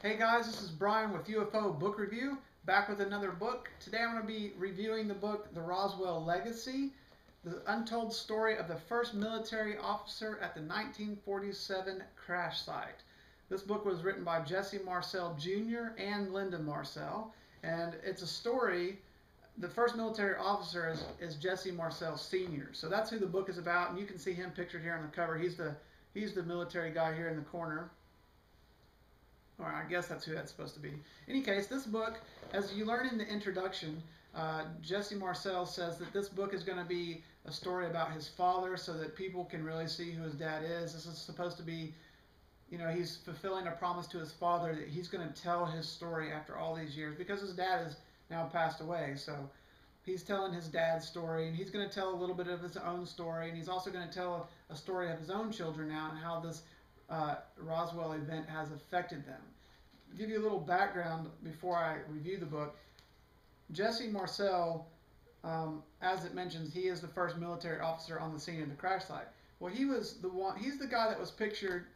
Hey guys, this is Brian with UFO Book Review, back with another book. Today I'm going to be reviewing the book The Roswell Legacy, the untold story of the first military officer at the 1947 crash site. This book was written by Jesse Marcel Jr. and Linda Marcel, and it's a story. The first military officer is Jesse Marcel Sr. So that's who the book is about, and you can see him pictured here on the cover. He's the military guy here in the corner. Or I guess that's who that's supposed to be. In any case, this book, as you learn in the introduction, Jesse Marcel says that this book is going to be a story about his father so that people can really see who his dad is. This is supposed to be, he's fulfilling a promise to his father that he's going to tell his story after all these years because his dad has now passed away. So he's telling his dad's story, and he's going to tell a little bit of his own story, and he's also going to tell a story of his own children now and how this Roswell event has affected them. To give you a little background before I review the book, Jesse Marcel, as it mentions, he is the first military officer on the scene of the crash site. Well, he's the guy that was pictured.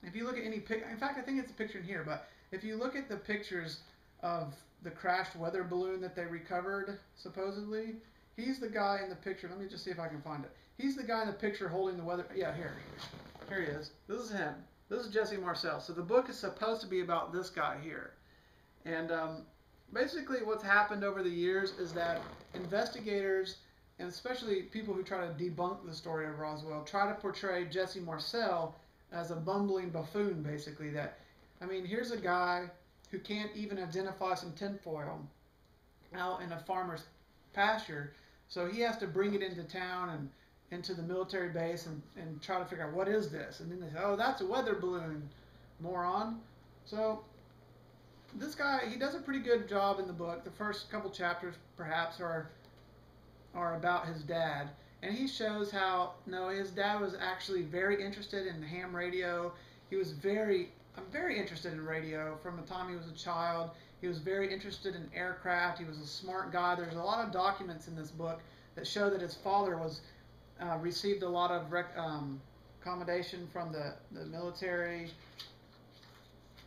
If you look at any in fact, I think it's a picture in here, but if you look at the pictures of the crashed weather balloon that they recovered, supposedly, he's the guy in the picture. Let me just see if I can find it. He's the guy in the picture holding the weather. Yeah, here he is. This is him. This is Jesse Marcel. So the book is supposed to be about this guy here. And basically what's happened over the years is that investigators, and especially people who try to debunk the story of Roswell, try to portray Jesse Marcel as a bumbling buffoon, basically. Here's a guy who can't even identify some tinfoil out in a farmer's pasture, so he has to bring it into town and into the military base and try to figure out what is this, and then they say, oh, that's a weather balloon, moron. So this guy, he does a pretty good job in the book. The first couple chapters perhaps are about his dad, and he shows how his dad was actually very interested in ham radio. He was very interested in radio from the time he was a child. He was very interested in aircraft. He was a smart guy. There's a lot of documents in this book that show that his father received a lot of accommodation from the military.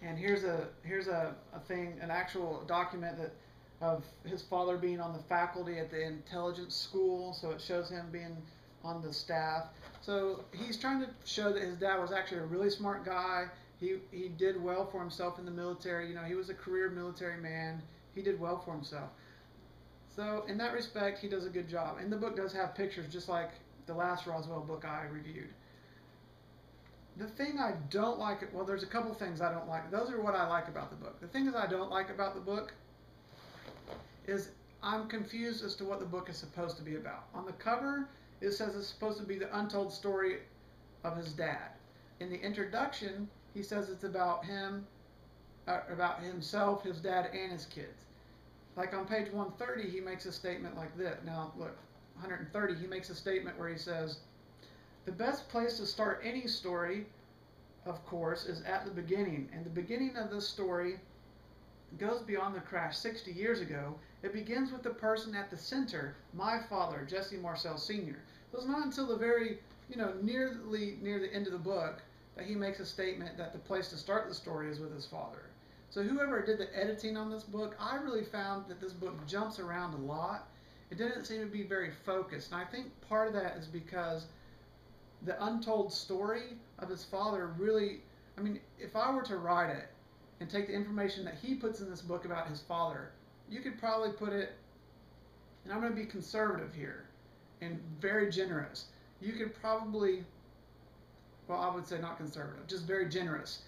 And here's an actual document of his father being on the faculty at the intelligence school, so it shows him being on the staff. So he's trying to show that his dad was actually a really smart guy. He did well for himself in the military. He was a career military man. He did well for himself. So in that respect, he does a good job. And the book does have pictures, just like the last Roswell book I reviewed. The thing I don't like, well, there's a couple things I don't like. Those are what I like about the book. The things I don't like about the book is I'm confused as to what the book is supposed to be about. On the cover, it says it's supposed to be the untold story of his dad. In the introduction, he says it's about about himself, his dad, and his kids. Like on page 130, he makes a statement like this. Now, look, 130, he makes a statement where he says, the best place to start any story, of course, is at the beginning. And the beginning of this story goes beyond the crash 60 years ago. It begins with the person at the center, my father, Jesse Marcel Sr. So it's not until the very, nearly near the end of the book that he makes a statement that the place to start the story is with his father. So whoever did the editing on this book, I really found that this book jumps around a lot. It didn't seem to be very focused. And I think part of that is because the untold story of his father really, if I were to write it and take the information that he puts in this book about his father, you could probably put it, and I'm going to be conservative here and very generous. You could probably, well, I would say not conservative, just very generous.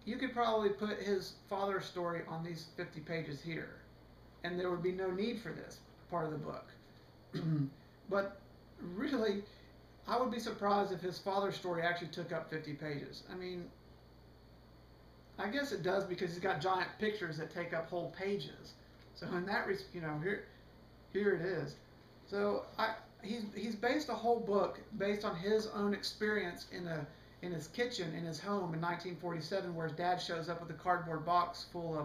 You could probably put his father's story on these 50 pages here, and there would be no need for this part of the book. But really, I would be surprised if his father's story actually took up 50 pages. I guess it does because he's got giant pictures that take up whole pages. So in that, here it is. So he's based a whole book based on his own experience in his kitchen in his home in 1947, where his dad shows up with a cardboard box full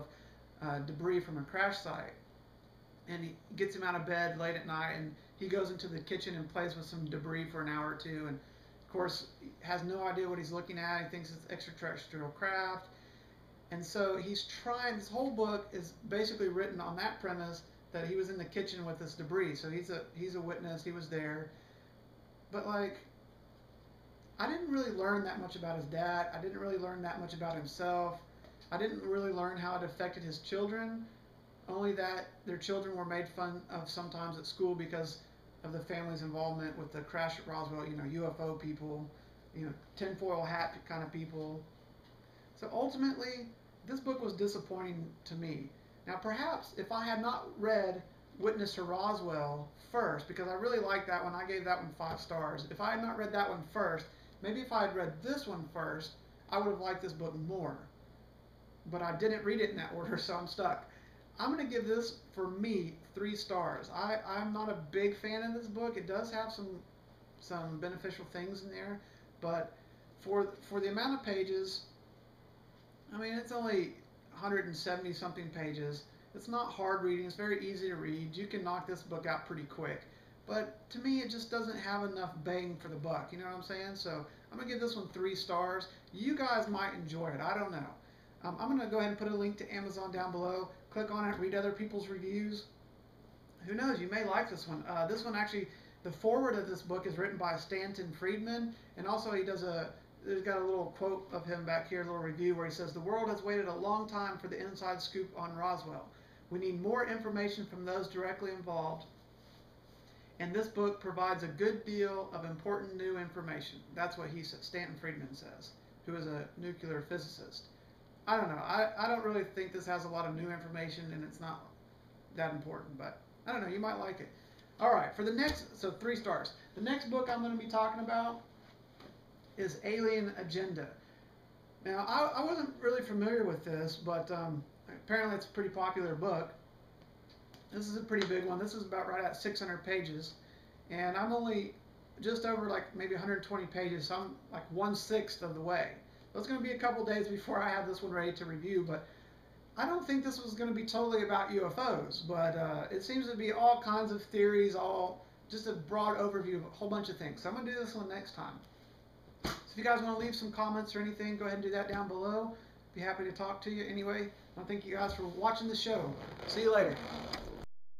of debris from a crash site. And he gets him out of bed late at night, and he goes into the kitchen and plays with some debris for an hour or two, and of course has no idea what he's looking at. He thinks it's extraterrestrial craft. And so he's trying, this whole book is basically written on that premise that he was in the kitchen with this debris. So he's a witness, he was there. But like, I didn't really learn that much about his dad. I didn't really learn that much about himself. I didn't really learn how it affected his children. Only that their children were made fun of sometimes at school because of the family's involvement with the crash at Roswell, you know, UFO people, you know, tinfoil hat kind of people. So ultimately, this book was disappointing to me. Now, perhaps if I had not read Witness to Roswell first, because I really liked that one, I gave that one 5 stars. If I had not read that one first, maybe if I had read this one first, I would have liked this book more. But I didn't read it in that order, so I'm stuck. I'm going to give this, for me, 3 stars. I'm not a big fan of this book. It does have some beneficial things in there, but for the amount of pages, I mean, it's only 170 something pages. It's not hard reading. It's very easy to read. You can knock this book out pretty quick. But to me, it just doesn't have enough bang for the buck. You know what I'm saying? So I'm going to give this one 3 stars. You guys might enjoy it. I don't know. I'm going to go ahead and put a link to Amazon down below. Click on it, read other people's reviews. Who knows? You may like this one. This one actually, the foreword of this book is written by Stanton Friedman. And also there's got a little quote of him back here, a little review where he says, "The world has waited a long time for the inside scoop on Roswell. We need more information from those directly involved. And this book provides a good deal of important new information." That's what he said, Stanton Friedman says, who is a nuclear physicist. I don't know. I don't really think this has a lot of new information, and it's not that important, but I don't know. You might like it. All right, for the next, so 3 stars. The next book I'm going to be talking about is Alien Agenda. Now, I wasn't really familiar with this, but apparently it's a pretty popular book. This is a pretty big one. This is about right at 600 pages, and I'm only just over like maybe 120 pages, so I'm like 1/6 of the way. So it's going to be a couple days before I have this one ready to review, but I don't think this was going to be totally about UFOs, but it seems to be all kinds of theories, all just a broad overview of a whole bunch of things. So I'm going to do this one next time. So if you guys want to leave some comments or anything, go ahead and do that down below. Be happy to talk to you. Anyway, I want to thank you guys for watching the show. See you later.